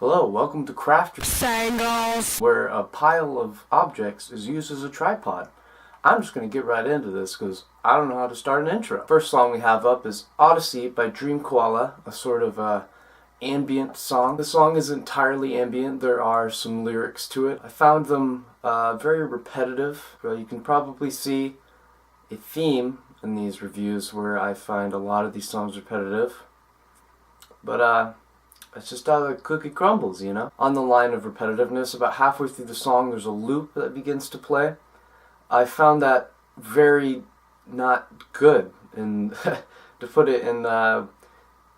Hello, welcome to Craft Sangles, where a pile of objects is used as a tripod. I'm just going to get right into this because I don't know how to start an intro. First song we have up is Odyssey by Koala, a sort of ambient song. The song is entirely ambient. There are some lyrics to it. I found them very repetitive. You can probably see a theme in these reviews where I find a lot of these songs repetitive. But it's just how the cookie crumbles, you know? On the line of repetitiveness, about halfway through the song there's a loop that begins to play. I found that very not good, and to put it in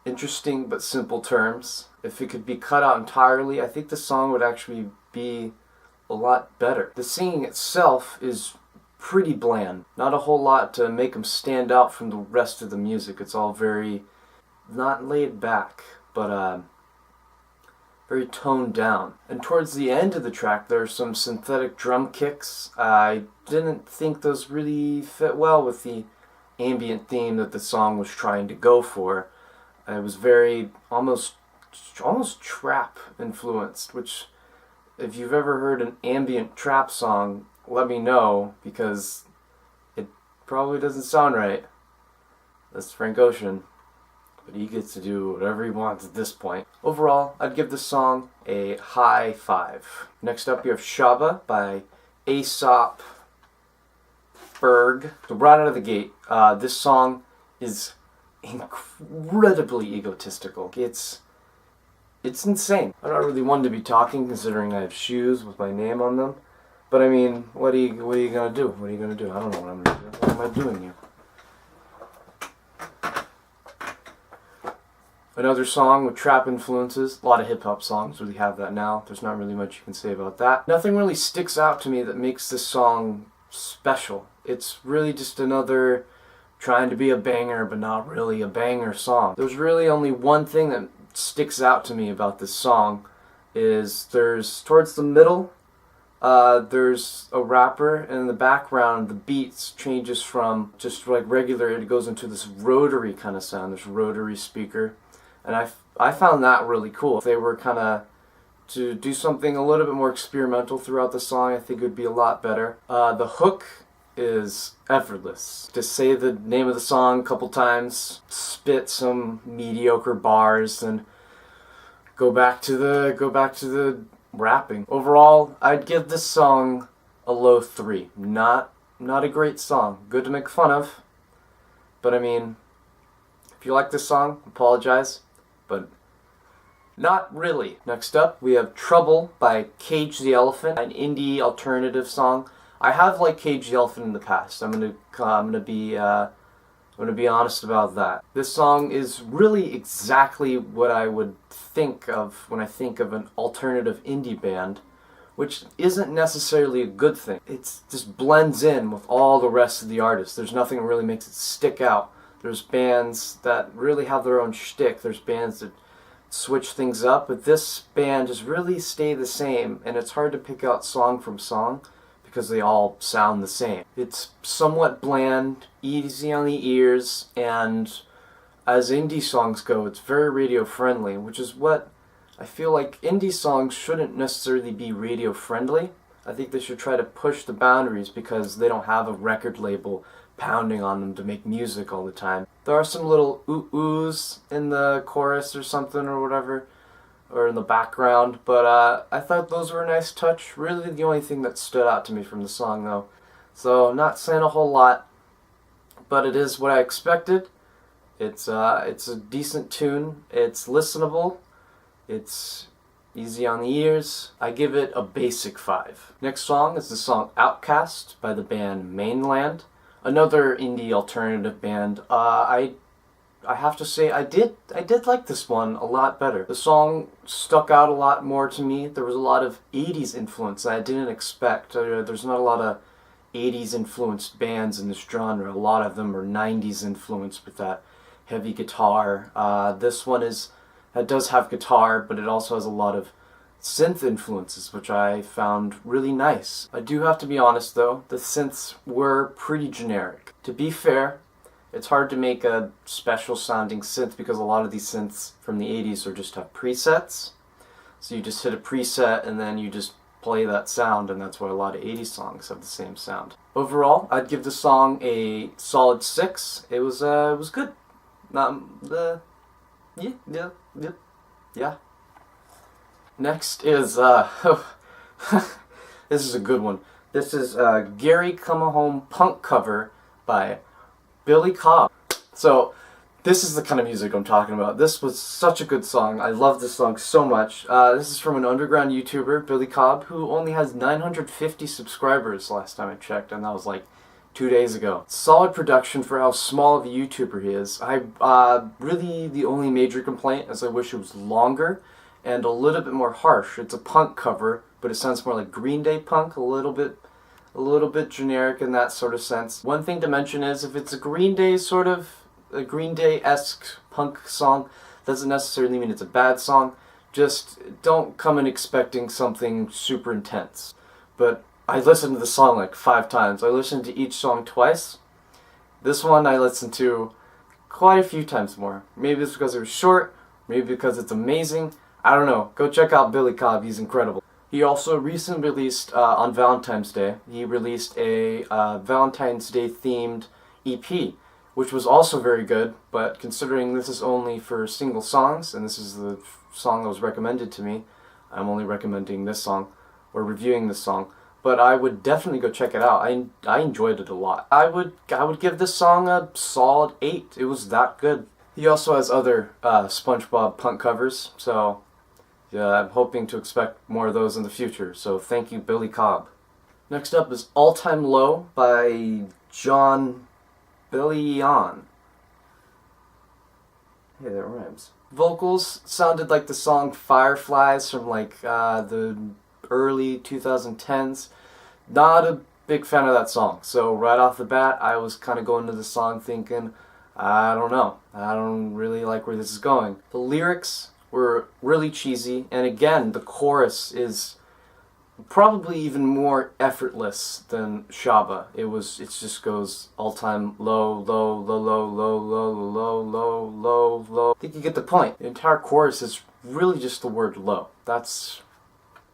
interesting but simple terms. If it could be cut out entirely, I think the song would actually be a lot better. The singing itself is pretty bland. Not a whole lot to make them stand out from the rest of the music. It's all very, not laid back, but very toned down. And towards the end of the track there are some synthetic drum kicks. I didn't think those really fit well with the ambient theme that the song was trying to go for. It was very almost trap influenced, which if you've ever heard an ambient trap song, let me know, because it probably doesn't sound right. That's Frank Ocean. But he gets to do whatever he wants at this point. Overall, I'd give this song a high 5. Next up, you have Shabba by A AP Ferg. So right out of the gate, this song is incredibly egotistical. It's insane. I'm not really one to be talking, considering I have shoes with my name on them. But I mean, what are you gonna do? What are you gonna do? I don't know what I'm gonna do. What am I doing here? Another song with trap influences. A lot of hip-hop songs really have that now. There's not really much you can say about that. Nothing really sticks out to me that makes this song special. It's really just another trying to be a banger but not really a banger song. There's really only one thing that sticks out to me about this song is there's towards the middle there's a rapper, and in the background the beats changes from just like regular, it goes into this rotary kind of sound, this rotary speaker. And I found that really cool. If they were kind of to do something a little bit more experimental throughout the song, I think it would be a lot better. The hook is effortless. To say the name of the song a couple times, spit some mediocre bars, and go back to the rapping. Overall, I'd give this song a low 3. Not a great song. Good to make fun of. But I mean, if you like this song, apologize. But not really. Next up, we have Trouble by Cage the Elephant, an indie alternative song. I have liked Cage the Elephant in the past. I'm gonna be honest about that. This song is really exactly what I would think of when I think of an alternative indie band, which isn't necessarily a good thing. It just blends in with all the rest of the artists. There's nothing that really makes it stick out. There's bands that really have their own shtick. There's bands that switch things up, but this band just really stay the same, and it's hard to pick out song from song because they all sound the same. It's somewhat bland, easy on the ears, and as indie songs go, it's very radio friendly, which is what I feel like. Indie songs shouldn't necessarily be radio friendly. I think they should try to push the boundaries because they don't have a record label pounding on them to make music all the time. There are some little ooh-oohs in the chorus or something or whatever, or in the background, but I thought those were a nice touch. Really the only thing that stood out to me from the song though. So not saying a whole lot, but it is what I expected. It's a decent tune. It's listenable. It's easy on the ears. I give it a basic 5. Next song is the song Outcast by the band Mainland. Another indie alternative band. I have to say I did like this one a lot better. The song stuck out a lot more to me. There was a lot of 80s influence that I didn't expect. There's not a lot of 80s influenced bands in this genre. A lot of them are 90s influenced with that heavy guitar. This one does have guitar, but it also has a lot of synth influences, which I found really nice. I do have to be honest though, the synths were pretty generic. To be fair, it's hard to make a special sounding synth because a lot of these synths from the 80s are just have presets. So you just hit a preset and then you just play that sound, and that's why a lot of 80s songs have the same sound. Overall, I'd give the song a solid 6. It was good. Not yeah. Next is this is a good one. This is Gary Come Home Punk cover by Billy Cobb. So this is the kind of music I'm talking about. This was such a good song. I love this song so much. This is from an underground YouTuber, Billy Cobb, who only has 950 subscribers last time I checked, and that was like 2 days ago. Solid production for how small of a YouTuber he is. Really the only major complaint is I wish it was longer and a little bit more harsh. It's a punk cover, but it sounds more like Green Day punk, a little bit generic in that sort of sense. One thing to mention is if it's a Green Day-esque punk song, doesn't necessarily mean it's a bad song. Just don't come in expecting something super intense. But I listened to the song like 5 times. I listened to each song twice. This one I listened to quite a few times more. Maybe it's because it was short, maybe because it's amazing. I don't know. Go check out Billy Cobb, he's incredible. He also recently released, on Valentine's Day, he released a Valentine's Day themed EP, which was also very good, but considering this is only for single songs, and this is the song that was recommended to me, I'm only recommending this song, or reviewing this song, but I would definitely go check it out. I enjoyed it a lot. I would give this song a solid 8. It was that good. He also has other SpongeBob punk covers, so yeah, I'm hoping to expect more of those in the future, so thank you, Billy Cobb. Next up is All Time Low by Jon Bellion. Hey, that rhymes. Vocals sounded like the song Fireflies from like the early 2010s. Not a big fan of that song, so right off the bat I was kind of going to the song thinking, I don't know, I don't really like where this is going. The lyrics were really cheesy, and again the chorus is probably even more effortless than Shabba. It just goes all time low, low, low, low, low, low, low, low, low, low. I think you get the point. The entire chorus is really just the word low. That's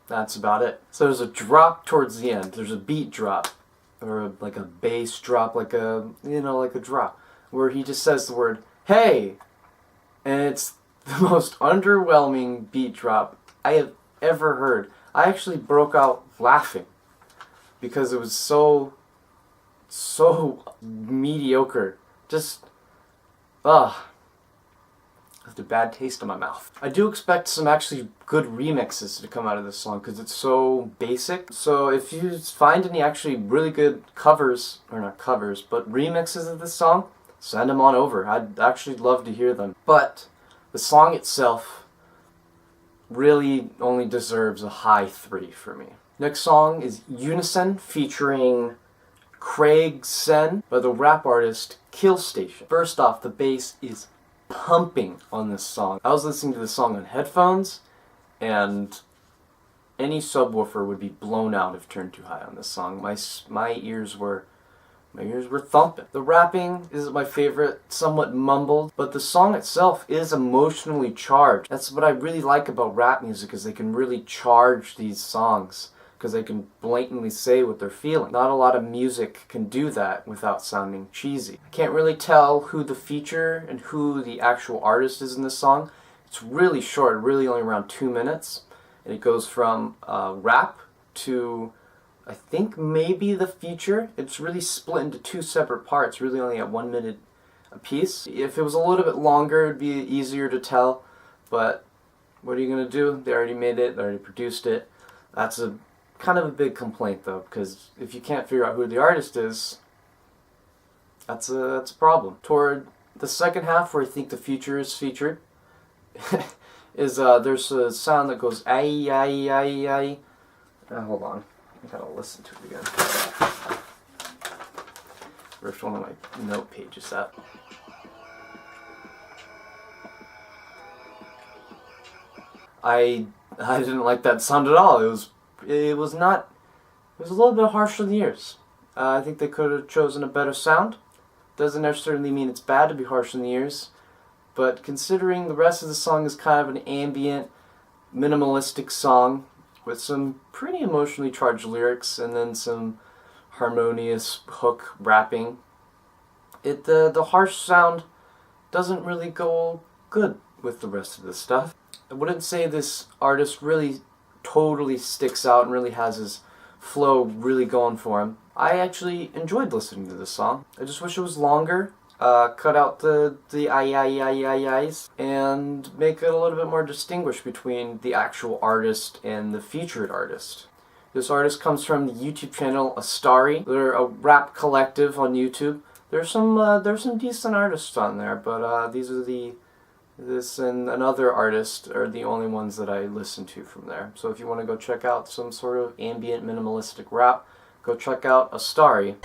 about it. So there's a drop towards the end. There's a beat drop, or like a bass drop, like a drop, where he just says the word hey, and it's the most underwhelming beat drop I have ever heard. I actually broke out laughing because it was so mediocre. Just, left a bad taste in my mouth. I do expect some actually good remixes to come out of this song because it's so basic. So if you find any actually really good covers, or not covers, but remixes of this song, send them on over. I'd actually love to hear them. But the song itself really only deserves a high 3 for me. Next song is Unison featuring Craig Sen by the rap artist Killstation. First off, the bass is pumping on this song. I was listening to the song on headphones, and any subwoofer would be blown out if turned too high on this song. My ears were thumping. The rapping isn't my favorite, somewhat mumbled, but the song itself is emotionally charged. That's what I really like about rap music, is they can really charge these songs, because they can blatantly say what they're feeling. Not a lot of music can do that without sounding cheesy. I can't really tell who the feature and who the actual artist is in this song. It's really short, really only around 2 minutes, and it goes from rap to I think maybe the feature. It's really split into 2 separate parts, really only at 1 minute a piece. If it was a little bit longer, it'd be easier to tell, but what are you going to do? They already made it, they already produced it. That's a kind of a big complaint though, because if you can't figure out who the artist is, that's a problem. Toward the second half, where I think the feature is featured, is there's a sound that goes ay ay ay ay. Hold on. I gotta listen to it again. Where's one of my note pages at? I didn't like that sound at all. It was a little bit harsh on the ears. I think they could have chosen a better sound. Doesn't necessarily mean it's bad to be harsh on the ears, but considering the rest of the song is kind of an ambient, minimalistic song with some pretty emotionally charged lyrics and then some harmonious hook rapping. The harsh sound doesn't really go good with the rest of the stuff. I wouldn't say this artist really totally sticks out and really has his flow really going for him. I actually enjoyed listening to this song. I just wish it was longer. Cut out the I-I-I-I-I's and make it a little bit more distinguished between the actual artist and the featured artist. This artist comes from the YouTube channel Astari. They're a rap collective on YouTube. There's some decent artists on there, but this and another artist are the only ones that I listen to from there. So if you want to go check out some sort of ambient minimalistic rap, go check out Astari.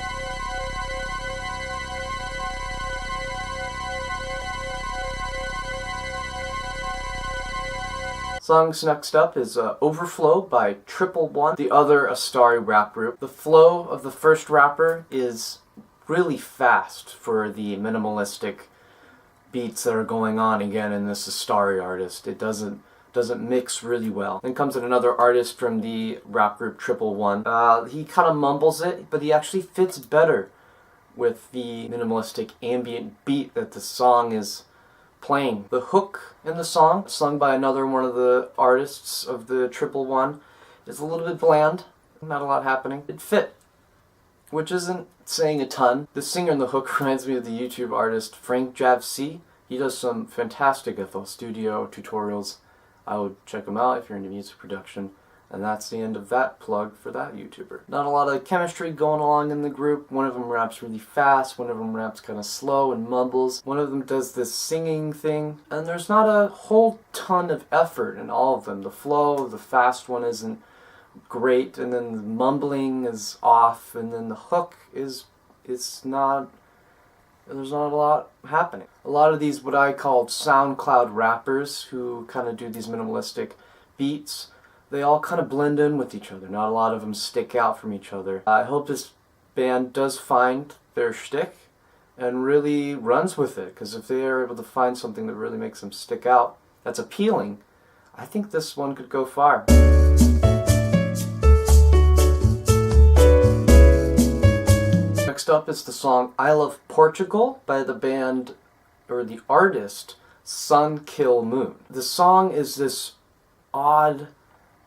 Songs next up is Overflow by Triple One, the other Astari rap group. The flow of the first rapper is really fast for the minimalistic beats that are going on again in this Astari artist. It doesn't mix really well. Then comes in another artist from the rap group Triple One. He kind of mumbles it, but he actually fits better with the minimalistic ambient beat that the song is playing. The hook in the song, sung by another one of the artists of the Triple One, is a little bit bland. Not a lot happening. It fit, which isn't saying a ton. The singer in the hook reminds me of the YouTube artist FrankJavCee. He does some fantastic FL Studio tutorials. I would check him out if you're into music production. And that's the end of that plug for that YouTuber. Not a lot of chemistry going along in the group. One of them raps really fast, one of them raps kind of slow and mumbles. One of them does this singing thing. And there's not a whole ton of effort in all of them. The flow of the fast one isn't great, and then the mumbling is off, and then the hook there's not a lot happening. A lot of these what I call SoundCloud rappers who kind of do these minimalistic beats, they all kind of blend in with each other. Not a lot of them stick out from each other. I hope this band does find their shtick and really runs with it, because if they are able to find something that really makes them stick out, that's appealing, I think this one could go far. Next up is the song I Love Portugal by the band, or the artist, Sun Kill Moon. The song is this odd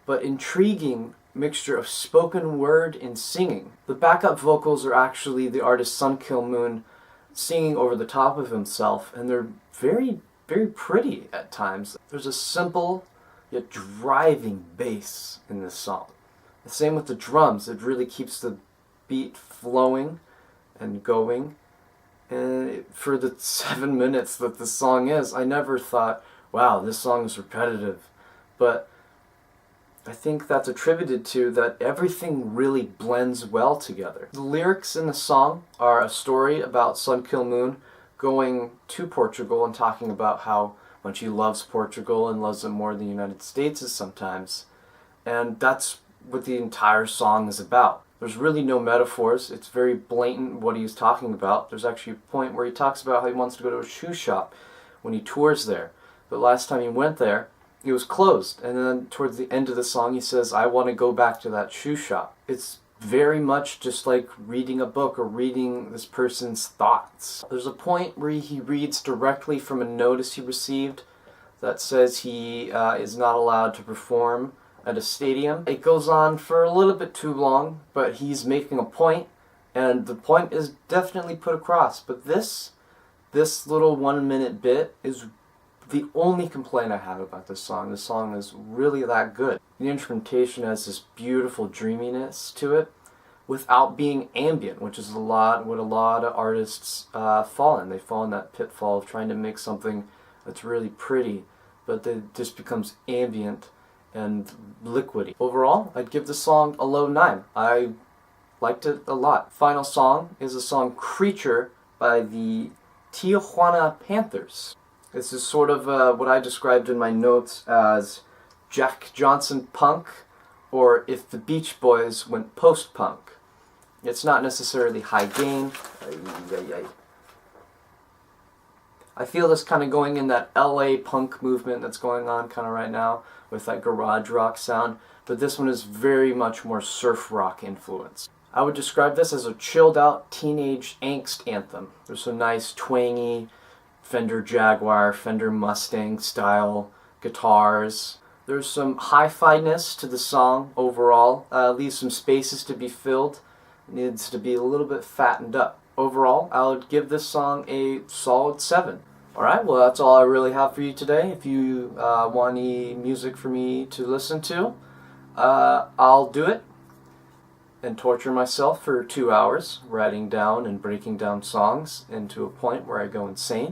but intriguing mixture of spoken word and singing. The backup vocals are actually the artist Sun Kill Moon singing over the top of himself, and they're very, very pretty at times. There's a simple yet driving bass in this song. The same with the drums. It really keeps the beat flowing and going. And for the 7 minutes that the song is, I never thought, wow, this song is repetitive. But I think that's attributed to that everything really blends well together. The lyrics in the song are a story about Sun Kill Moon going to Portugal and talking about how much he loves Portugal and loves it more than the United States is sometimes. And that's what the entire song is about. There's really no metaphors. It's very blatant what he's talking about. There's actually a point where he talks about how he wants to go to a shoe shop when he tours there. But last time he went there, it was closed. And then towards the end of the song, he says, I want to go back to that shoe shop. It's very much just like reading a book or reading this person's thoughts. There's a point where he reads directly from a notice he received that says he is not allowed to perform at a stadium. It goes on for a little bit too long, but he's making a point, and the point is definitely put across. But this little 1 minute bit is the only complaint I have about this song. This song is really that good. The instrumentation has this beautiful dreaminess to it without being ambient, which is what a lot of artists fall in. They fall in that pitfall of trying to make something that's really pretty, but that just becomes ambient and liquidy. Overall, I'd give the song a low 9. I liked it a lot. Final song is the song Creature by the Tijuana Panthers. This is sort of what I described in my notes as Jack Johnson punk, or if the Beach Boys went post-punk. It's not necessarily high gain. I feel this kind of going in that LA punk movement that's going on kind of right now with that garage rock sound, but this one is very much more surf rock influence. I would describe this as a chilled out teenage angst anthem. There's some nice twangy Fender Jaguar, Fender Mustang style guitars. There's some hi-fi-ness to the song overall. Leaves some spaces to be filled. It needs to be a little bit fattened up. Overall, I would give this song a solid 7. Alright, well that's all I really have for you today. If you want any music for me to listen to, I'll do it and torture myself for 2 hours, writing down and breaking down songs into a point where I go insane.